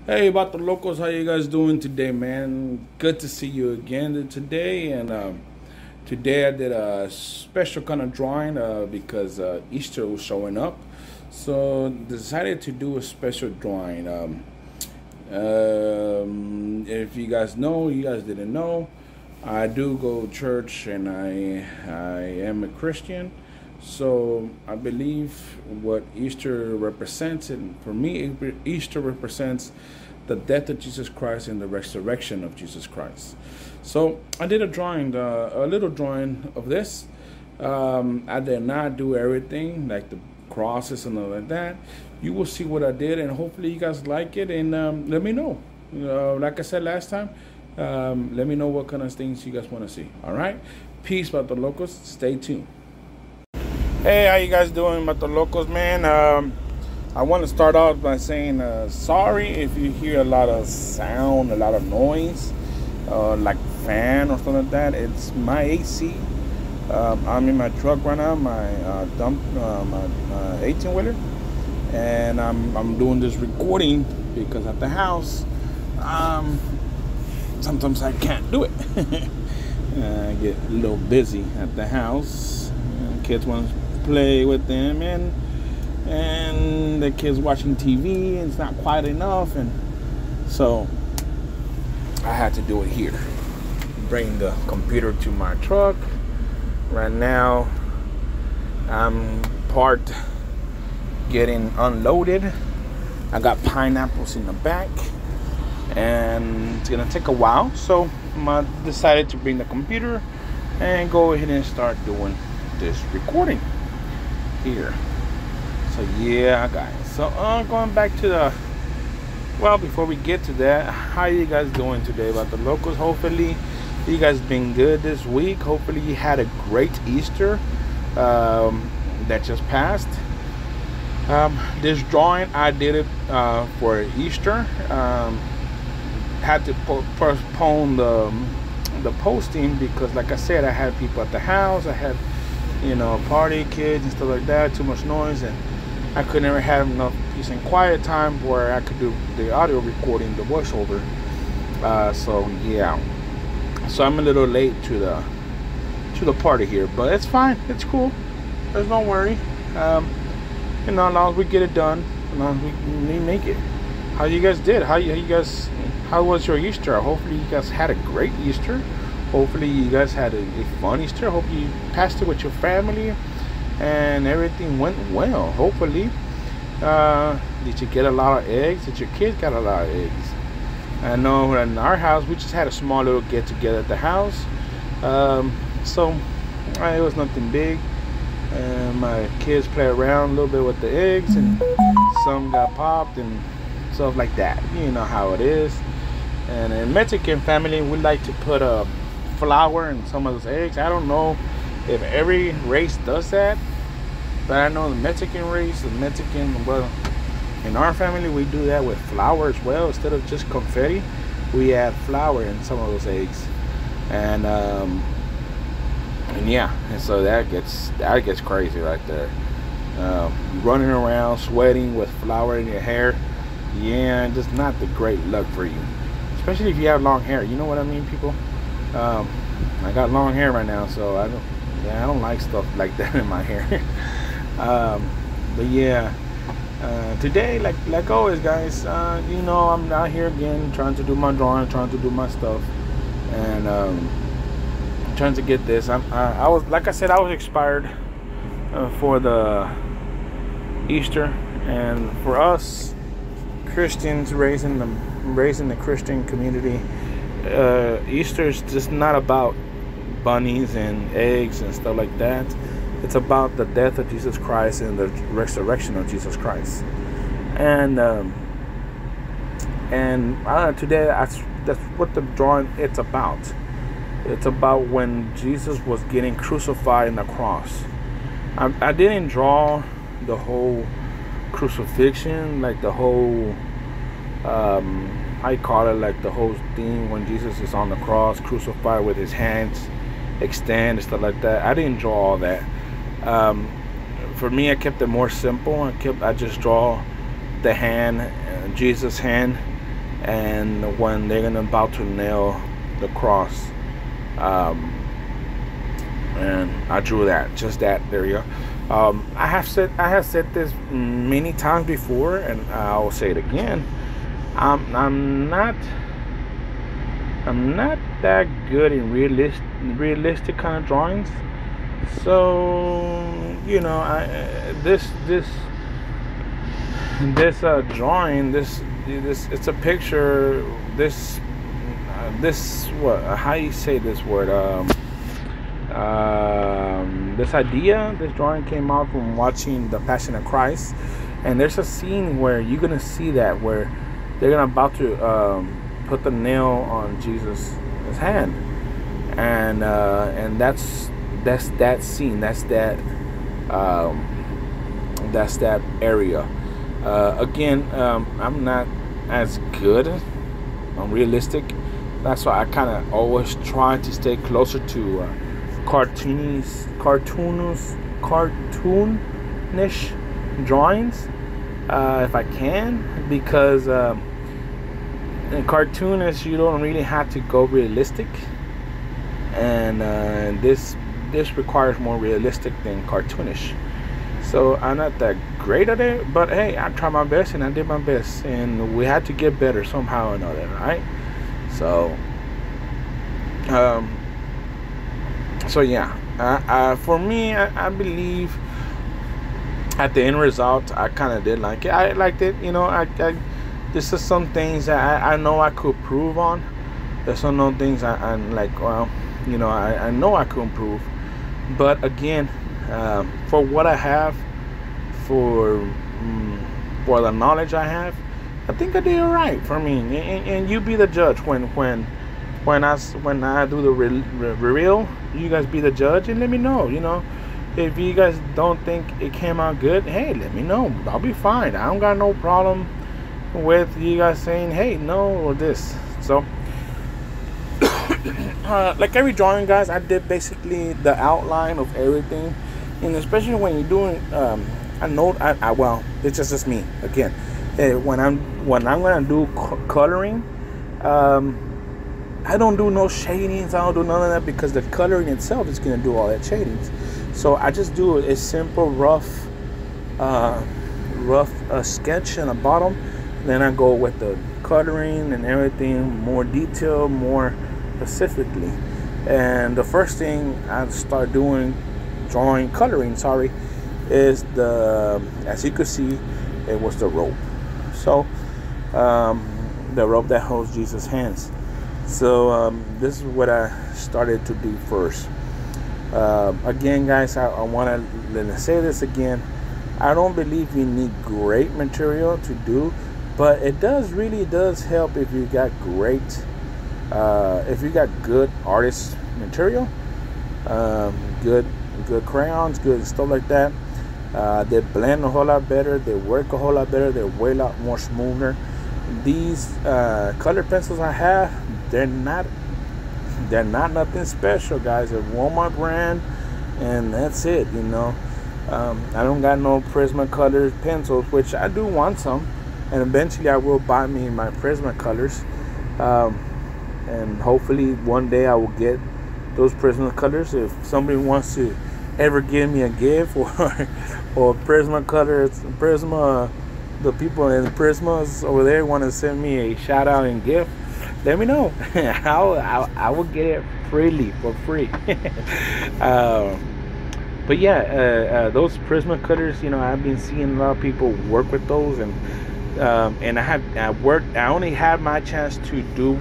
Hey, about the locals, how you guys doing today, man? Good to see you again today. And today I did a special kind of drawing because Easter was showing up, so decided to do a special drawing. If you guys know, you guys didn't know, I do go to church and I am a Christian. So I believe what Easter represents, and for me, Easter represents the death of Jesus Christ and the resurrection of Jesus Christ. So I did a little drawing of this. I did not do everything like the crosses and all like that. You will see what I did, and hopefully you guys like it. And let me know. Like I said last time, let me know what kind of things you guys want to see. All right. Peace about the locals. Stay tuned. Hey, how you guys doing, about the locals, man? I want to start out by saying sorry if you hear a lot of sound, a lot of noise, like fan or something like that. It's my AC. I'm in my truck right now, my my 18-wheeler, and I'm doing this recording because at the house, sometimes I can't do it. I get a little busy at the house. Kids want to play with them, and the kids watching TV, and it's not quiet enough, and so I had to do it here. Bring the computer to my truck. Right now I'm parked getting unloaded. I got pineapples in the back and it's gonna take a while, so I decided to bring the computer and go ahead and start doing this recording here. So yeah, guys, so going back to before we get to that, how you guys doing today, about the locals? Hopefully you guys been good this week. Hopefully you had a great Easter that just passed. This drawing, I did it for Easter. Had to postpone the posting because, like I said, I had people at the house. I had party, kids and stuff like that, too much noise, and I could never have enough peace and quiet time where I could do the audio recording, the voiceover. So yeah, so I'm a little late to the party here, but it's fine, it's cool, there's no worry. As long as we get it done, as long as we make it. How you guys did? How was your Easter? Hopefully you guys had a great Easter. Hopefully you guys had a fun Easter. Hope you passed it with your family and everything went well. Hopefully. Did you get a lot of eggs? Did your kids got a lot of eggs? I know in our house we just had a small little get together at the house. So it was nothing big. My kids play around a little bit with the eggs, and some got popped and stuff like that. You know how it is. And in Mexican family, we like to put a flour in some of those eggs. I don't know if every race does that, but I know the Mexican race, in our family we do that with flour as well. Instead of just confetti, we add flour in some of those eggs, and yeah, and so that gets crazy right there. Running around sweating with flour in your hair, yeah, just not the great luck for you, especially if you have long hair. You know what I mean, people? I got long hair right now, so I don't like stuff like that in my hair. But yeah, today, like always, guys, I'm out here again trying to do my drawing, trying to do my stuff, and trying to get this. I was, like I said, I was expired for the Easter, and for us Christians raising the Christian community, Easter is just not about bunnies and eggs and stuff like that. It's about the death of Jesus Christ and the resurrection of Jesus Christ. And today that's what the drawing it's about. It's about when Jesus was getting crucified on the cross. I didn't draw the whole crucifixion, like the whole I call it like the whole thing when Jesus is on the cross, crucified with his hands extend and stuff like that. I didn't draw all that. For me, I kept it more simple. I just draw the hand, Jesus' hand, and when they're gonna about to nail the cross. And I drew that, just that area. I have said this many times before, and I'll say it again. I'm not that good in realistic kind of drawings. So this drawing, this it's a picture. This what, how you say this word? This idea, this drawing came out from watching The Passion of Christ, and there's a scene where you're gonna see that where they're gonna about to put the nail on Jesus' hand, and that's that scene, that's that area. Again, I'm not as good on realistic. That's why I kind of always try to stay closer to cartoonish drawings, if I can, because in cartoonish you don't really have to go realistic, and this requires more realistic than cartoonish. So I'm not that great at it, but hey, I tried my best and I did my best, and we had to get better somehow or another, right? So so yeah, for me, I believe at the end result, I kind of did like it. I liked it. This is some things that I know I could improve on. There's some things I'm like, well, I know I could improve. But again, for what I have, for the knowledge I have, I think I did all right for me. And you be the judge when I do the reveal. You guys be the judge and let me know. If you guys don't think it came out good, hey, let me know. I'll be fine. I don't got no problem with you guys saying, hey, no, or this. So like every drawing, guys, I did basically the outline of everything, and especially when you're doing well, it's just me again. When I'm gonna do coloring, I don't do no shadings. I don't do none of that, because the coloring itself is gonna do all that shadings. So I just do a simple rough sketch on the bottom. Then I go with the coloring and everything, more detail, more specifically. And the first thing I start doing, coloring, is as you could see, it was the rope. So the rope that holds Jesus' hands. So this is what I started to do first. Again, guys, I want to say this again. I don't believe you need great material to do, but it really does help if you got good artist material, good crayons, good stuff like that. They blend a whole lot better. They work a whole lot better. They're way a lot more smoother. These color pencils I have, they're not nothing special, guys. They're Walmart brand, and that's it. I don't got no Prismacolor pencils, which I do want some, and eventually I will buy me my Prismacolors, and hopefully one day I will get those Prismacolors. If somebody wants to ever give me a gift, or Prisma, the people in Prismas over there want to send me a shout out and gift, let me know. I will get it freely, for free. But yeah, those Prismacolors, I've been seeing a lot of people work with those, and I only had my chance to do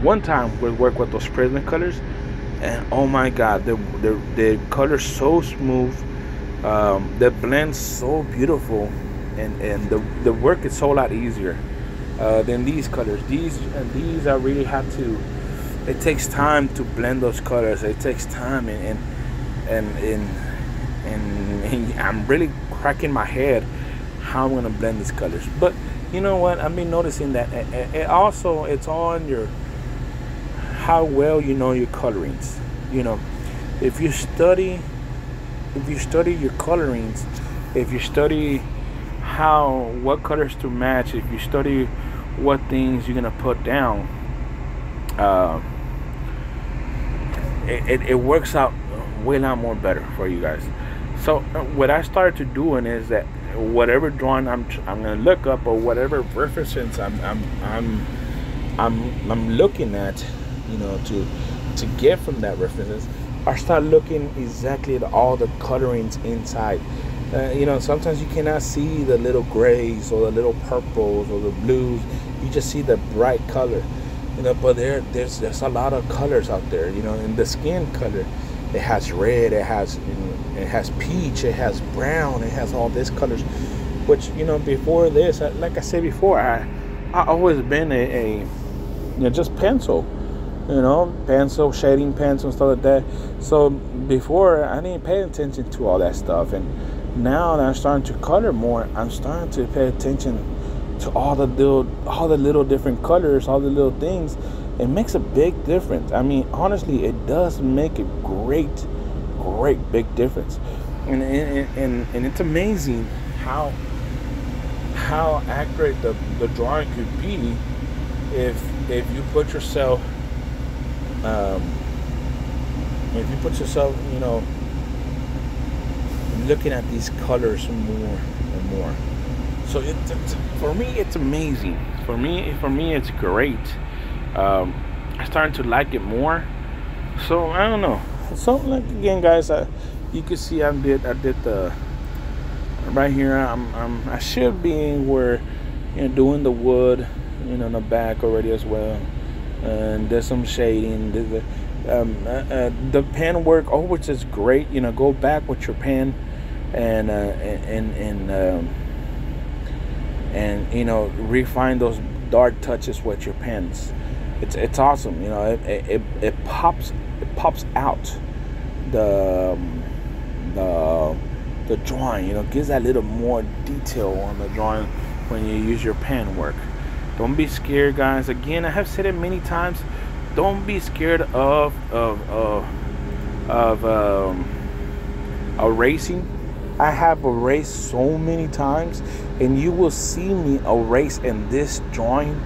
one time work with those Prismacolors, and oh my God, the color's so smooth, the blend's so beautiful, and the work is so a lot easier than these colors. These I really have to. It takes time to blend those colors. It takes time, and I'm really cracking my head how I'm gonna blend these colors. But you know what? I've been noticing that it's on your how well you know your colorings. If you study your colorings, if you study what colors to match, if you study what things you're gonna put down, uh, it works out way lot more better for you guys. So what I started doing is that whatever drawing I'm gonna look up, or whatever references I'm looking at, you know, to get from that references, I start looking exactly at all the colorings inside. You know, sometimes you cannot see the little grays or the little purples or the blues. You just see the bright color, you know. But there's a lot of colors out there, you know. In the skin color, it has red, it has peach, it has brown, it has all these colors. Which, you know, before this, like I said before, I always been a you know, just pencil, you know, pencil, shading pencil and stuff like that. So before, I didn't pay attention to all that stuff, and now that I'm starting to color more, I'm starting to pay attention to all the little different colors, all the little things. It makes a big difference. I mean, honestly, it does make a great big difference, and it's amazing how accurate the drawing could be if you put yourself you know, looking at these colors more and more. So for me, it's amazing. For me, it's great. I'm starting to like it more. So I don't know. So, like, again, guys, you can see I did the right here. I should be where, you know, doing the wood, you know, in the back already as well, and there's some shading. The pen work, which is great. You know, go back with your pen and you know, refine those dark touches with your pens. It's awesome. You know, it pops out the drawing. You know, gives that little more detail on the drawing when you use your pen work. Don't be scared, guys. Again, I have said it many times. Don't be scared of erasing. I have erased so many times, and you will see me erase in this drawing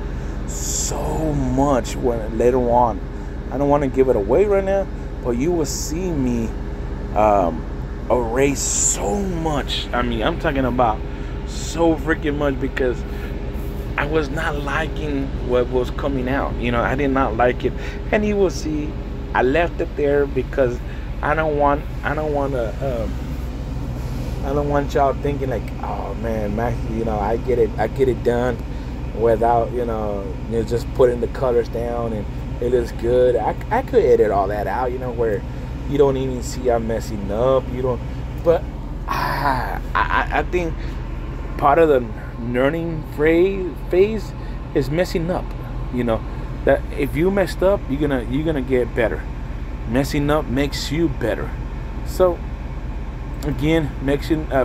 so much when later on. I don't want to give it away right now, but you will see me erase so much. I mean, I'm talking about so freaking much, because I was not liking what was coming out. You know, I did not like it, and you will see I left it there because I don't want y'all thinking like, oh man, Max, you know, I get it done without, you know, just putting the colors down and it looks good. I could edit all that out, you know, where you don't even see I'm messing up. You don't, but I think part of the learning phase is messing up. You know, that if you messed up, you're gonna get better. Messing up makes you better. So again,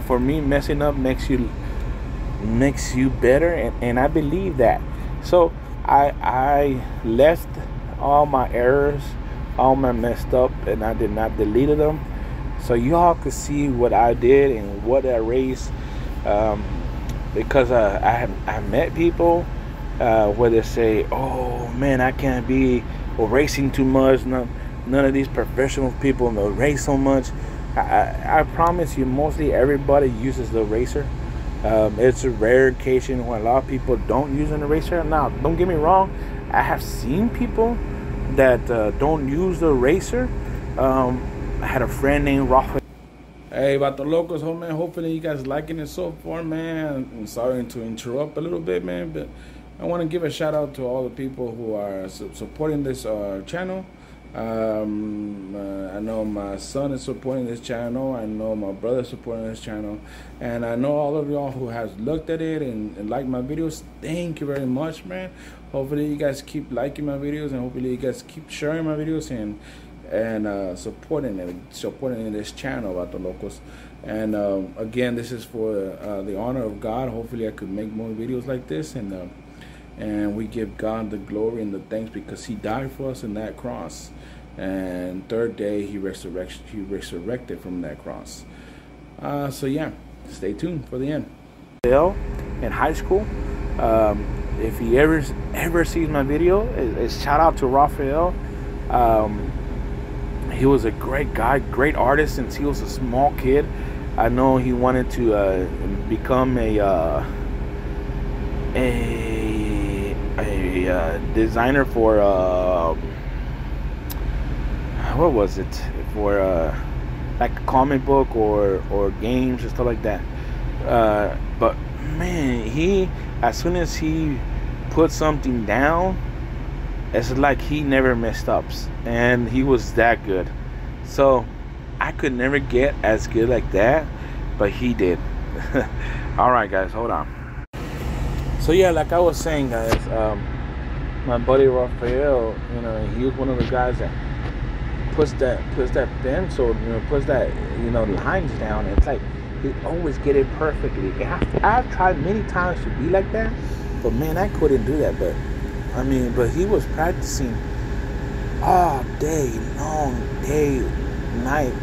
for me, messing up makes you better, and I believe that. So I left all my errors, all my messed up, and I did not delete them, so you all could see what I did and what I erased. Because I met people where they say, oh man, I can't be erasing too much. None of these professional people erase so much. I promise you, mostly everybody uses the eraser. It's a rare occasion when a lot of people don't use an eraser. Now, don't get me wrong, I have seen people that don't use the eraser. I had a friend named Rafa. Hey, Vato Locos, man. Hopefully you guys liking it so far, man. I'm sorry to interrupt a little bit, man, but I want to give a shout out to all the people who are supporting this channel. I know my son is supporting this channel. I know my brother is supporting this channel, and I know all of y'all who has looked at it and liked my videos. Thank you very much, man. Hopefully you guys keep liking my videos, and hopefully you guys keep sharing my videos and supporting this channel, Vato Locos. And again, this is for the honor of God. Hopefully I could make more videos like this, and we give God the glory and the thanks, because He died for us in that cross, and third day He resurrected from that cross. So yeah, stay tuned for the end. In high school, if he ever sees my video, it's shout out to Rafael. He was a great guy, great artist since he was a small kid. I know he wanted to become a designer for what was it, for like a comic book or games and stuff like that. But man, he, as soon as he put something down, it's like he never messed up, and he was that good. So I could never get as good like that, but he did. All right, guys, hold on. So yeah, like I was saying, guys, my buddy Rafael, you know, he was one of the guys that puts that pencil, you know, puts that, you know, lines down. It's like he always get it perfectly. I've tried many times to be like that, but man, I couldn't do that. But I mean, but he was practicing all day long, day, night.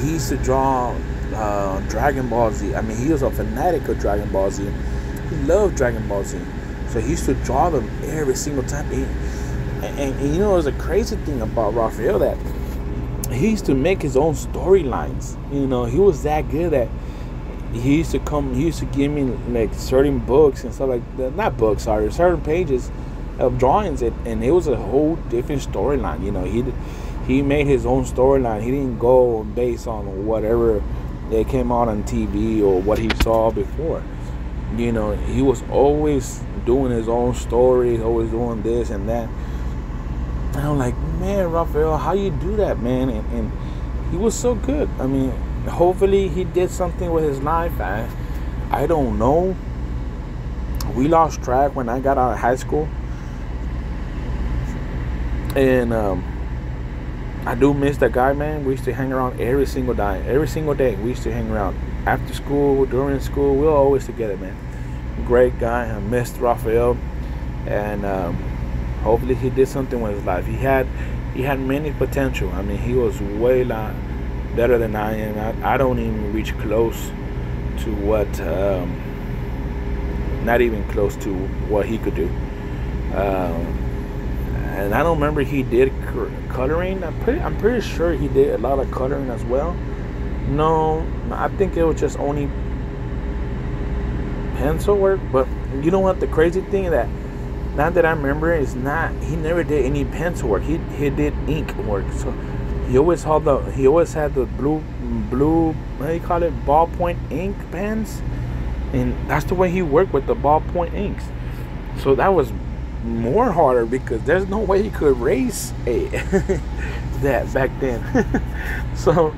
He used to draw Dragon Ball Z. I mean, he was a fanatic of Dragon Ball Z. He loved Dragon Ball Z. So he used to draw them every single time. And you know, it was a crazy thing about Rafael that he used to make his own storylines. You know, he was that good that he used to give me like certain books and stuff like that. Not books, sorry, certain pages of drawings, and it was a whole different storyline. You know, he made his own storyline. He didn't go based on whatever that came out on TV or what he saw before. You know, he was always doing his own stories, always doing this and that. And I'm like, man, Rafael, how you do that, man? And he was so good. I mean, hopefully he did something with his life. I don't know. We lost track when I got out of high school. And I do miss that guy, man. We used to hang around every single day. We used to hang around after school, during school. We were always together, man. Great guy. I missed Rafael, and hopefully he did something with his life. He had many potential. I mean, he was way lot better than I am. I don't even reach close to what, not even close to what he could do. And I don't remember he did coloring. I'm pretty sure he did a lot of coloring as well. No, I think it was just only pencil work. But you know what? The crazy thing that now that I remember is he never did any pencil work. He did ink work. So he always had the blue what do you call it, ballpoint ink pens, and that's the way he worked with the ballpoint inks. So that was more harder because there's no way he could erase that back then. So,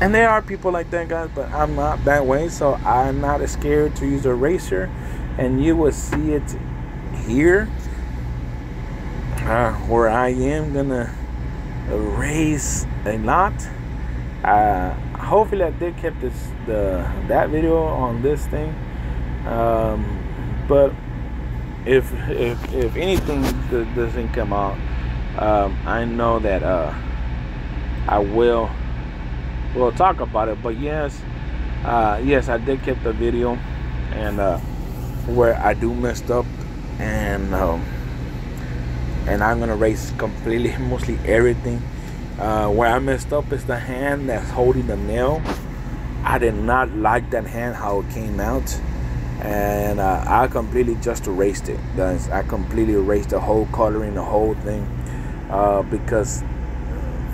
and there are people like that, guys, but I'm not that way, so I'm not scared to use an eraser. And you will see it here where I am gonna erase a lot. Hopefully I did keep that video on this thing, but if anything doesn't come out, I know that I will talk about it. But yes, I did keep the video, and where I do messed up, and I'm gonna erase completely, mostly everything. Where I messed up is the hand that's holding the nail. I did not like that hand, how it came out. And I completely just erased it, guys. I completely erased the whole coloring, the whole thing, because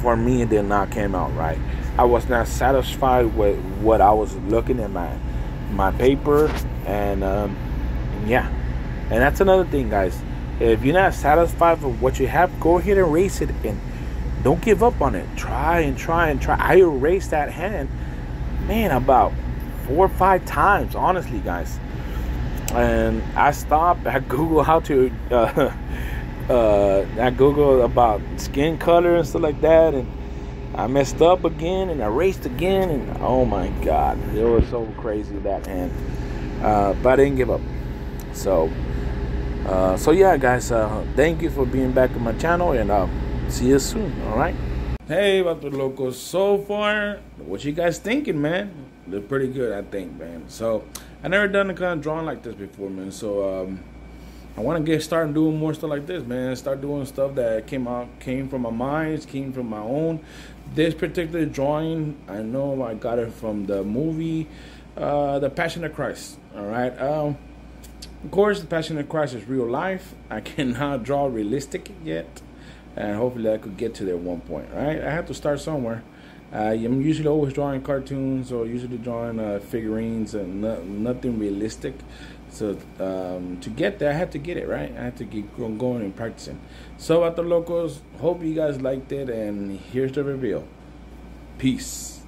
for me it did not came out right. I was not satisfied with what I was looking at my paper, and yeah. And that's another thing, guys. If you're not satisfied with what you have, go ahead and erase it, and don't give up on it. Try and try and try. I erased that hand, man, about 4 or 5 times, honestly, guys. And I stopped. I Googled how to I Googled about skin color and stuff like that, and I messed up again and erased again, and oh my god, it was so crazy, that hand. But I didn't give up. So yeah, guys, thank you for being back on my channel, and see you soon. All right. Hey, Vato Locos. So far, what you guys thinking, man? They're pretty good, I think, man. So I never done a kind of drawing like this before, man. So I want to get started doing more stuff like this, man. Start doing stuff that came from my mind, came from my own. This particular drawing, I know I got it from the movie, The Passion of Christ. All right. Of course, The Passion of Christ is real life. I cannot draw realistic yet, and hopefully I could get to there at one point. Right. I have to start somewhere. I'm usually always drawing cartoons or usually drawing figurines and nothing realistic. So to get there, I had to get it, right? I had to keep going and practicing. So, Vato Locos, hope you guys liked it, and here's the reveal. Peace.